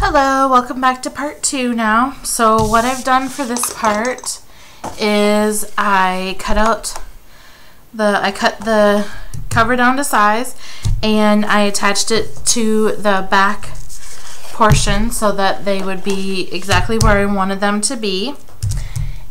Hello, welcome back to part 2 now. So what I've done for this part is I cut the cover down to size and I attached it to the back portion so that they would be exactly where I wanted them to be.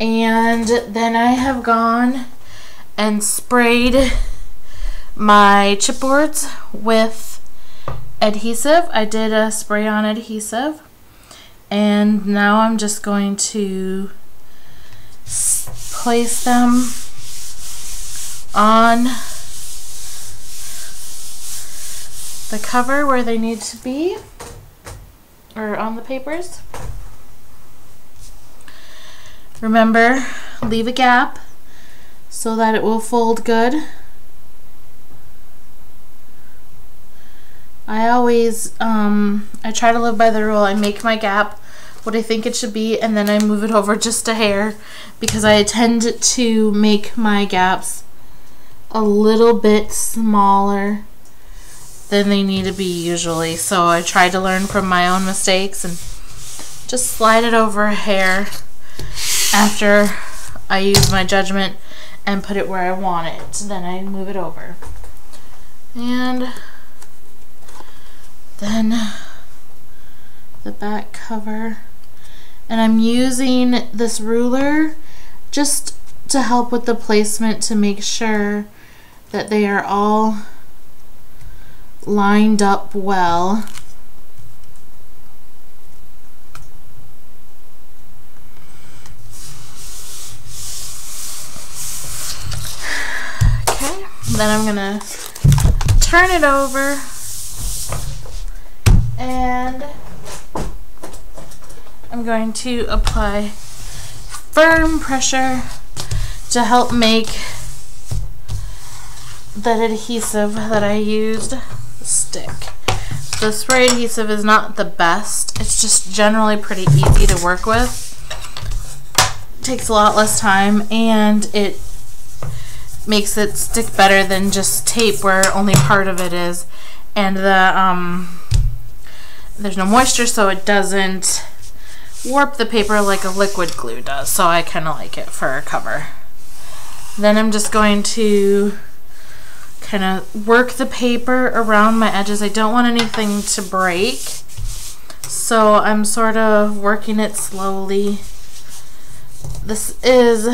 And then I have gone and sprayed my chipboards with adhesive. I did a spray on adhesive, and now I'm just going to place them on the cover where they need to be, or on the papers. Remember, leave a gap so that it will fold good. I always, I try to live by the rule. I make my gap what I think it should be, and then I move it over just a hair, because I tend to make my gaps a little bit smaller than they need to be usually. So I try to learn from my own mistakes and just slide it over a hair after I use my judgment and put it where I want it. Then I move it over. And then the back cover, and I'm using this ruler just to help with the placement to make sure that they are all lined up well. Okay, then I'm gonna turn it over and I'm going to apply firm pressure to help make that adhesive that I used stick. The spray adhesive is not the best. It's just generally pretty easy to work with. It takes a lot less time, and it makes it stick better than just tape where only part of it is, and there's no moisture, so it doesn't warp the paper like a liquid glue does. So I kind of like it for a cover. Then I'm just going to kind of work the paper around my edges. I don't want anything to break, so I'm sort of working it slowly. This is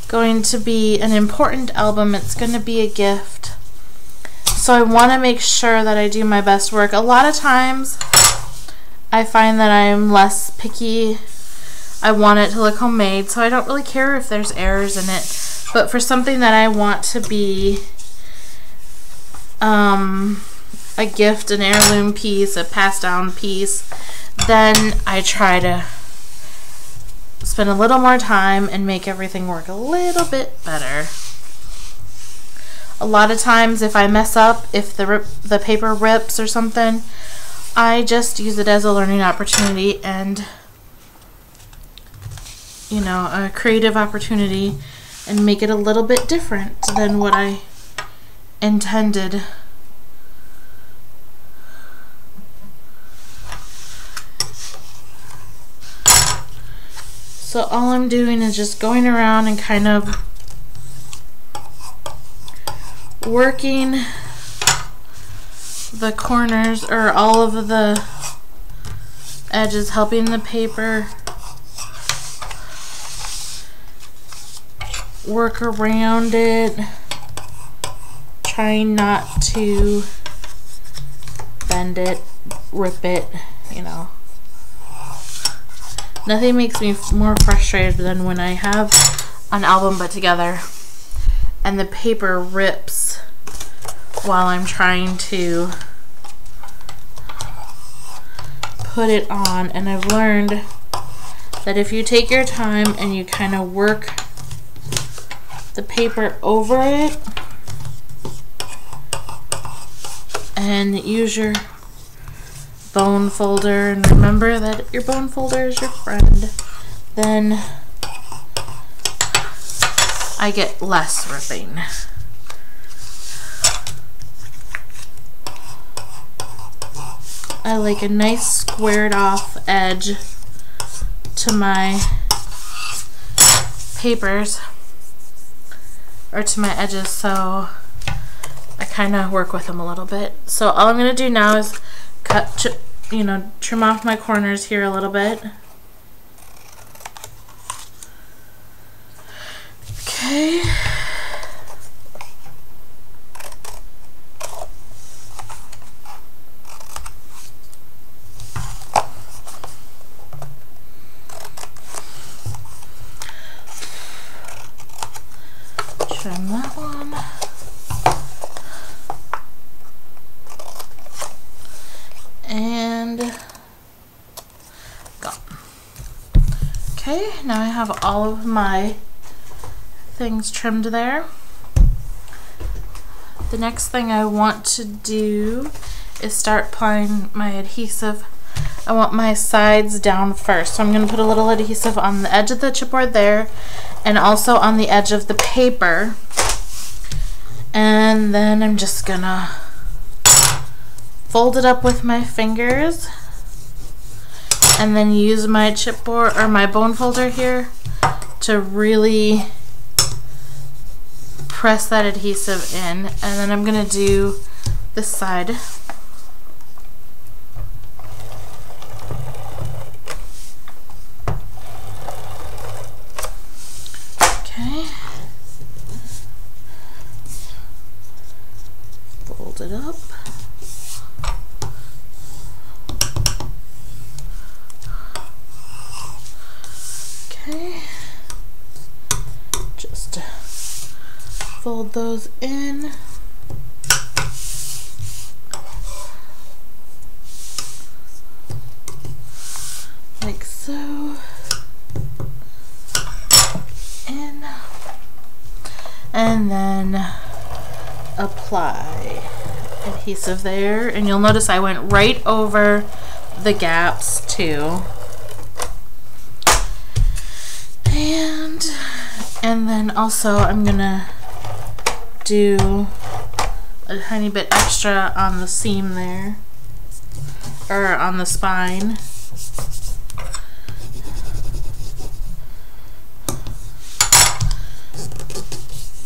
going to be an important album. It's going to be a gift. So I want to make sure that I do my best work. A lot of times I find that I'm less picky. I want it to look homemade, so I don't really care if there's errors in it. But for something that I want to be a gift, an heirloom piece, a passed down piece, then I try to spend a little more time and make everything work a little bit better. A lot of times if I mess up, if the paper rips or something, I just use it as a learning opportunity and, you know, a creative opportunity, and make it a little bit different than what I intended. So all I'm doing is just going around and kind of working the corners, or all of the edges, helping the paper work around it, trying not to bend it, rip it, you know. Nothing makes me more frustrated than when I have an album put together and the paper rips while I'm trying to put it on. And I've learned that if you take your time and you kind of work the paper over it and use your bone folder, and remember that your bone folder is your friend, then I get less ripping. I like a nice squared off edge to my papers, or to my edges, so I kind of work with them a little bit. So all I'm going to do now is trim off my corners here a little bit. Okay. Trim that one. And go. Okay, now I have all of my things trimmed there. The next thing I want to do is start applying my adhesive. I want my sides down first, so I'm going to put a little adhesive on the edge of the chipboard there, and also on the edge of the paper. And then I'm just gonna fold it up with my fingers, and then use my chipboard or my bone folder here to really press that adhesive in. And then I'm gonna do this side. Okay. Fold it up. Okay. Just fold those in. Like so. In. And then apply adhesive there, and you'll notice I went right over the gaps too. And then also I'm gonna do a tiny bit extra on the seam there, or on the spine.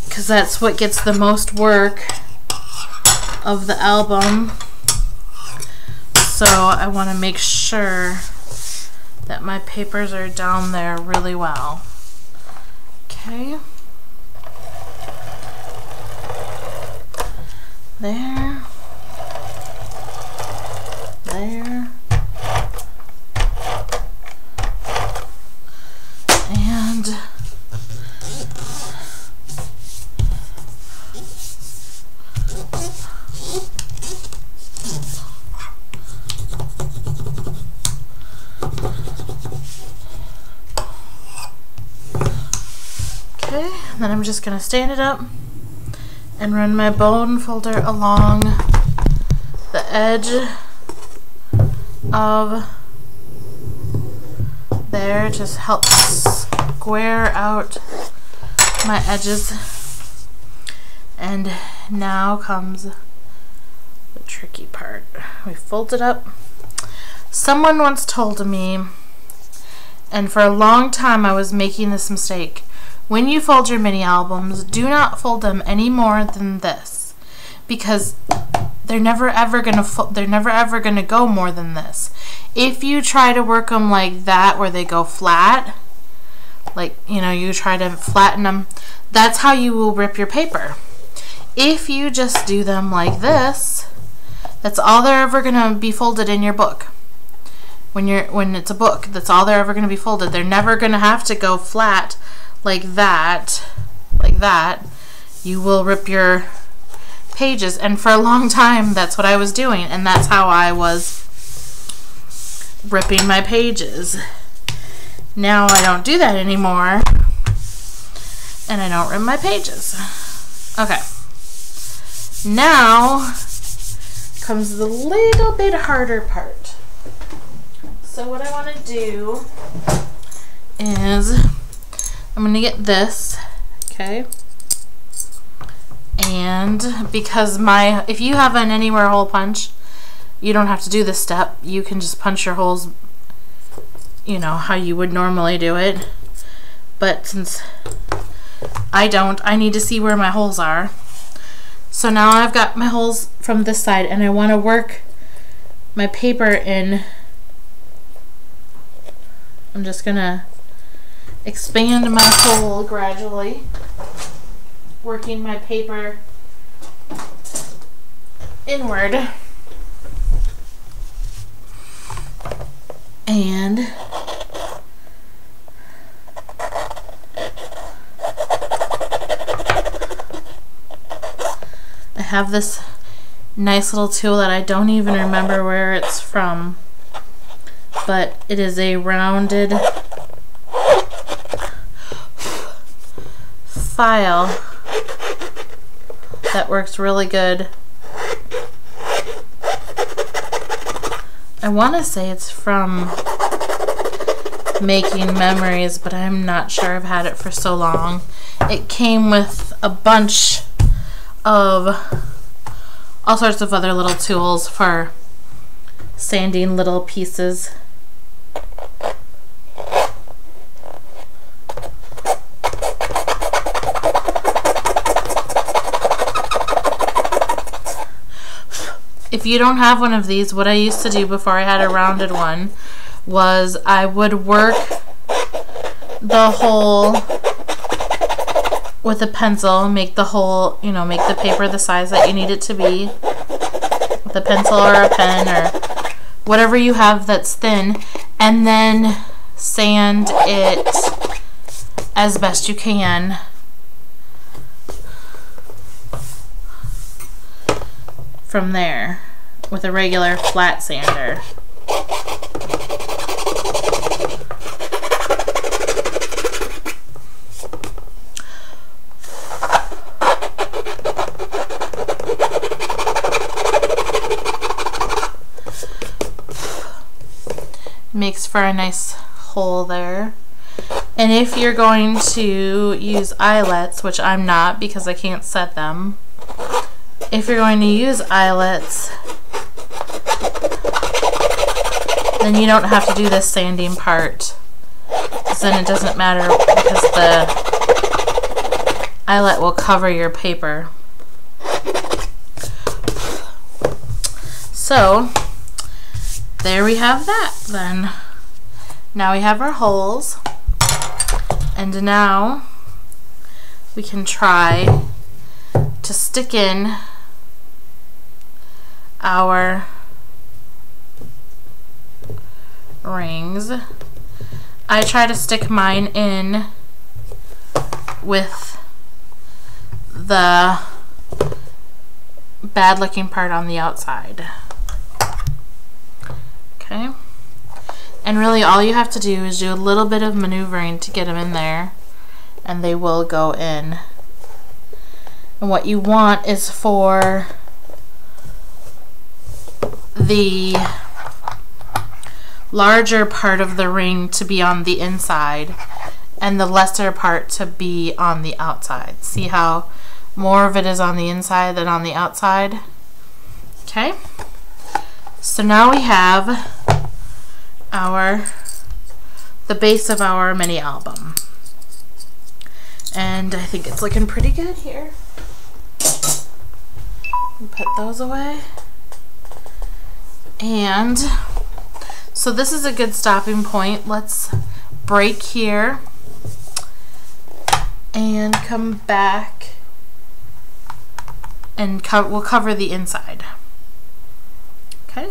Because that's what gets the most work of the album. So I want to make sure that my papers are down there really well. Okay. There. There. And okay, then I'm just going to stand it up and run my bone folder along the edge of there. Just help square out my edges. And now comes the tricky part. We fold it up. Someone once told me, and for a long time I was making this mistake, when you fold your mini albums, do not fold them any more than this, because they're never ever gonna go more than this. If you try to work them like that, where they go flat, like, you know, you try to flatten them, that's how you will rip your paper. If you just do them like this, that's all they're ever gonna be folded in your book. When it's a book, that's all they're ever gonna be folded. They're never gonna have to go flat like that, you will rip your pages. And for a long time, that's what I was doing, and that's how I was ripping my pages. Now I don't do that anymore, and I don't rip my pages. Okay, now comes the little bit harder part. So what I want to do is I'm going to get this, okay, and because if you have an anywhere hole punch, you don't have to do this step. You can just punch your holes, you know, how you would normally do it. But since I don't, I need to see where my holes are. So now I've got my holes from this side, and I want to work my paper in. I'm just gonna expand my hole gradually, working my paper inward. And I have this nice little tool that I don't even remember where it's from, but it is a rounded file that works really good. I want to say it's from Making Memories, but I'm not sure. I've had it for so long. It came with a bunch of all sorts of other little tools for sanding little pieces. If you don't have one of these, what I used to do before I had a rounded one was I would work the hole with a pencil, make the hole, you know, make the paper the size that you need it to be with a pencil or a pen or whatever you have that's thin, and then sand it as best you can. From there with a regular flat sander. Makes for a nice hole there. And if you're going to use eyelets, which I'm not because I can't set them, if you're going to use eyelets, then you don't have to do this sanding part, because then it doesn't matter, because the eyelet will cover your paper. So there we have that then. Now we have our holes, and now we can try to stick in our rings. I try to stick mine in with the bad looking part on the outside. Okay, and really all you have to do is do a little bit of maneuvering to get them in there, and they will go in. And what you want is for the larger part of the ring to be on the inside and the lesser part to be on the outside. See how more of it is on the inside than on the outside? Okay, so now we have the base of our mini album, and I think it's looking pretty good here. Put those away. And so this is a good stopping point. Let's break here and come back, and we'll cover the inside. Okay.